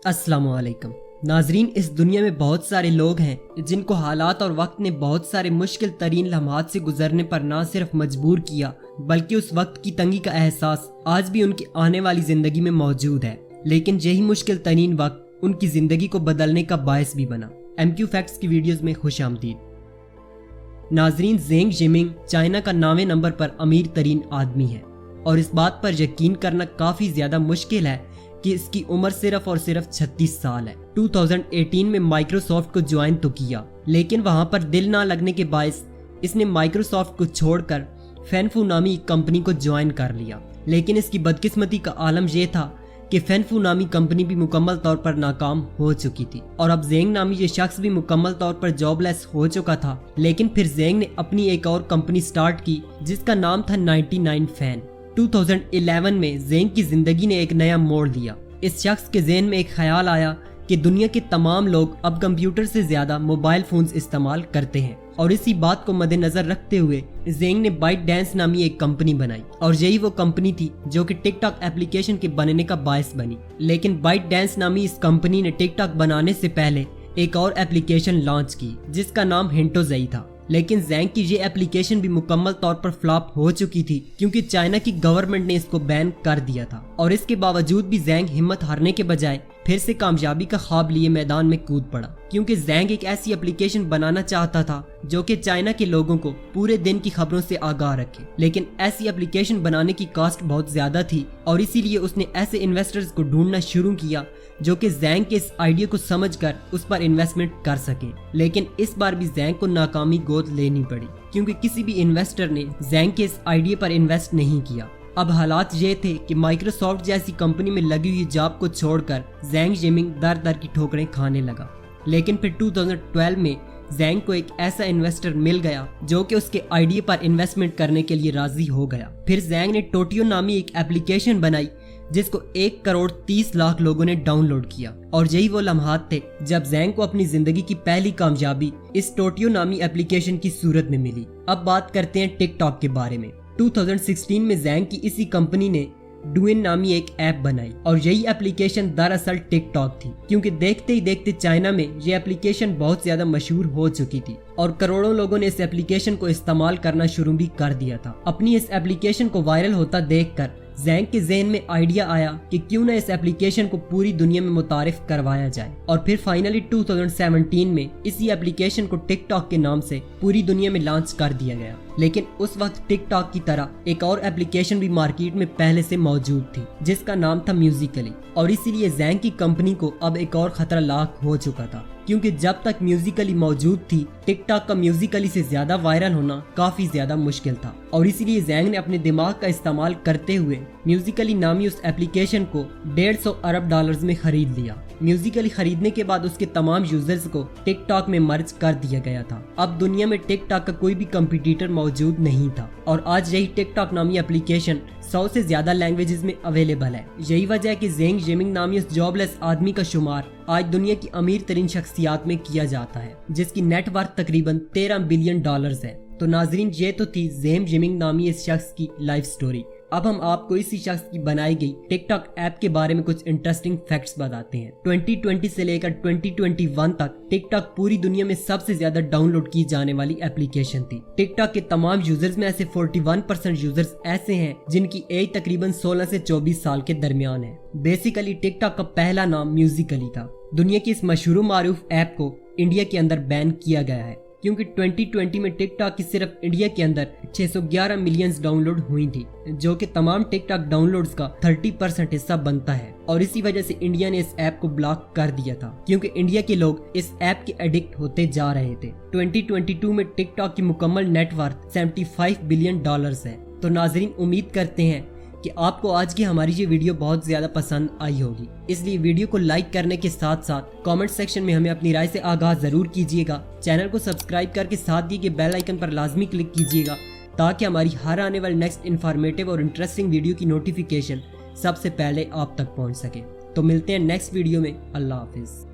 अस्सलाम वालेकुम नाजरीन, इस दुनिया में बहुत सारे लोग हैं जिनको हालात और वक्त ने बहुत सारे मुश्किल तरीन लम्हात से गुजरने पर ना सिर्फ मजबूर किया बल्कि उस वक्त की तंगी का एहसास आज भी उनकी आने वाली जिंदगी में मौजूद है। लेकिन यही मुश्किल तरीन वक्त उनकी जिंदगी को बदलने का बायस भी बना। MQ फैक्ट्स की वीडियोस में खुश आमदीद। नाजरीन, ज़ेंग जिमिंग चाइना का 9वें नंबर पर अमीर तरीन आदमी है और इस बात पर यकीन करना काफ़ी ज़्यादा मुश्किल है कि इसकी उम्र सिर्फ और सिर्फ 36 साल है। 2018 में माइक्रोसॉफ्ट को ज्वाइन तो किया, लेकिन वहां पर दिल ना लगने के बायस इसने माइक्रोसॉफ्ट को छोड़कर फैनफू नामी कंपनी को ज्वाइन कर लिया। लेकिन इसकी बदकिस्मती का आलम यह था कि फैनफू नामी कंपनी भी मुकम्मल तौर पर नाकाम हो चुकी थी और अब ज़ेंग नामी ये शख्स भी मुकम्मल तौर पर जॉबलेस हो चुका था। लेकिन फिर ज़ेंग ने अपनी एक और कंपनी स्टार्ट की जिसका नाम था 99 फैन। 2011 में ज़ेंग की जिंदगी ने एक नया मोड़ लिया। इस शख्स के ज़हन में एक ख्याल आया कि दुनिया के तमाम लोग अब कंप्यूटर से ज्यादा मोबाइल फोन्स इस्तेमाल करते हैं और इसी बात को मद्देनजर रखते हुए ज़ेंग ने बाइट डांस नामी एक कंपनी बनाई और यही वो कंपनी थी जो कि टिकटॉक एप्लीकेशन के बनने का बायस बनी। लेकिन बाइट डांस नामी इस कंपनी ने टिकटॉक बनाने से पहले एक और एप्लीकेशन लॉन्च की जिसका नाम हिंटोज़ई था। लेकिन ज़ेंग की ये एप्लीकेशन भी मुकम्मल तौर पर फ्लॉप हो चुकी थी क्योंकि चाइना की गवर्नमेंट ने इसको बैन कर दिया था। और इसके बावजूद भी ज़ेंग हिम्मत हारने के बजाय फिर से कामयाबी का ख्वाब लिए मैदान में कूद पड़ा क्योंकि ज़ेंग एक ऐसी एप्लीकेशन बनाना चाहता था जो कि चाइना के लोगों को पूरे दिन की खबरों से आगाह रखे। लेकिन ऐसी एप्लीकेशन बनाने की कॉस्ट बहुत ज्यादा थी और इसीलिए उसने ऐसे इन्वेस्टर्स को ढूंढना शुरू किया जो कि ज़ेंग के इस आइडिया को समझकर उस पर इन्वेस्टमेंट कर सकें। लेकिन इस बार भी ज़ेंग को नाकामी गोद लेनी पड़ी क्योंकि किसी भी इन्वेस्टर ने ज़ेंग के इस आइडिया पर इन्वेस्ट नहीं किया। अब हालात ये थे कि माइक्रोसॉफ्ट जैसी कंपनी में लगी हुई जॉब को छोड़कर ज़ेंग जिमिंग दर दर की ठोकरें खाने लगा। लेकिन फिर 2012 में ज़ेंग को एक ऐसा इन्वेस्टर मिल गया जो कि उसके आइडिया पर इन्वेस्टमेंट करने के लिए राजी हो गया। फिर ज़ेंग ने टोटियो नामी एक एप्लीकेशन बनाई जिसको 1,30,00,000 लोगों ने डाउनलोड किया और यही वो लम्हात थे जब ज़ेंग को अपनी जिंदगी की पहली कामयाबी इस टोटियो नामी एप्लीकेशन की सूरत में मिली। अब बात करते हैं टिकटॉक के बारे में। 2016 में ज़ेंग की इसी कंपनी ने डुइन नामी एक ऐप बनाई और यही एप्लीकेशन दरअसल टिकटॉक थी क्योंकि देखते ही देखते चाइना में ये एप्लीकेशन बहुत ज्यादा मशहूर हो चुकी थी और करोड़ों लोगों ने इस एप्लीकेशन को इस्तेमाल करना शुरू भी कर दिया था। अपनी इस एप्लीकेशन को वायरल होता देखकर ज़ेंग के ज़हन में आइडिया आया कि क्यों ना इस एप्लीकेशन को पूरी दुनिया में मुतारिफ करवाया जाए और फिर फाइनली 2017 में इसी एप्लीकेशन को टिकटॉक के नाम से पूरी दुनिया में लॉन्च कर दिया गया। लेकिन उस वक्त टिकटॉक की तरह एक और एप्लीकेशन भी मार्केट में पहले से मौजूद थी जिसका नाम था म्यूजिकली और इसीलिए ज़ेंग की कंपनी को अब एक और खतरा लाक हो चुका था क्योंकि जब तक म्यूजिकली मौजूद थी टिकटॉक का म्यूजिकली से ज्यादा वायरल होना काफी ज्यादा मुश्किल था और इसीलिए ज़ेंग ने अपने दिमाग का इस्तेमाल करते हुए म्यूजिकली नामी उस एप्लीकेशन को $150 अरब में खरीद लिया। म्यूजिकली खरीदने के बाद उसके तमाम यूजर्स को टिकटॉक में मर्ज कर दिया गया था। अब दुनिया में टिकटॉक का कोई भी कंपटीटर मौजूद नहीं था और आज यही टिकटॉक नामी एप्लीकेशन 100 से ज्यादा लैंग्वेजेस में अवेलेबल है। यही वजह है कि ज़ेंग जिमिंग नामी उस जॉबलेस आदमी का शुमार आज दुनिया की अमीर तरीन शख्सियात में किया जाता है जिसकी नेटवर्थ तकरीबन $13 बिलियन है। तो नाजरीन, ये तो थी ज़ेंग जिमिंग नामी इस शख्स की लाइफ स्टोरी। अब हम आपको इसी शख्स की बनाई गई टिकटॉक ऐप के बारे में कुछ इंटरेस्टिंग फैक्ट्स बताते हैं। 2020 से लेकर 2021 तक टिकटॉक पूरी दुनिया में सबसे ज्यादा डाउनलोड की जाने वाली एप्लीकेशन थी। टिकटॉक के तमाम यूजर्स में ऐसे 41% यूजर्स ऐसे हैं जिनकी एज तकरीबन 16 से 24 साल के दरमियान है। बेसिकली टिकटॉक का पहला नाम म्यूजिकली था। दुनिया की इस मशहूर मारूफ ऐप को इंडिया के अंदर बैन किया गया है क्योंकि 2020 में टिकटॉक की सिर्फ इंडिया के अंदर 611 मिलियन डाउनलोड हुई थी जो कि तमाम टिकटॉक डाउनलोड्स का 30% हिस्सा बनता है और इसी वजह से इंडिया ने इस ऐप को ब्लॉक कर दिया था क्योंकि इंडिया के लोग इस ऐप के एडिक्ट होते जा रहे थे। 2022 में टिकटॉक की मुकम्मल नेटवर्थ $75 बिलियन है। तो नाजरीन, उम्मीद करते हैं कि आपको आज की हमारी ये वीडियो बहुत ज्यादा पसंद आई होगी, इसलिए वीडियो को लाइक करने के साथ साथ कमेंट सेक्शन में हमें अपनी राय से आगाह जरूर कीजिएगा। चैनल को सब्सक्राइब करके साथ दिए गए बेल आइकन पर लाजमी क्लिक कीजिएगा ताकि हमारी हर आने वाली नेक्स्ट इन्फॉर्मेटिव और इंटरेस्टिंग वीडियो की नोटिफिकेशन सबसे पहले आप तक पहुंच सके। तो मिलते हैं नेक्स्ट वीडियो में। अल्लाह हाफिज।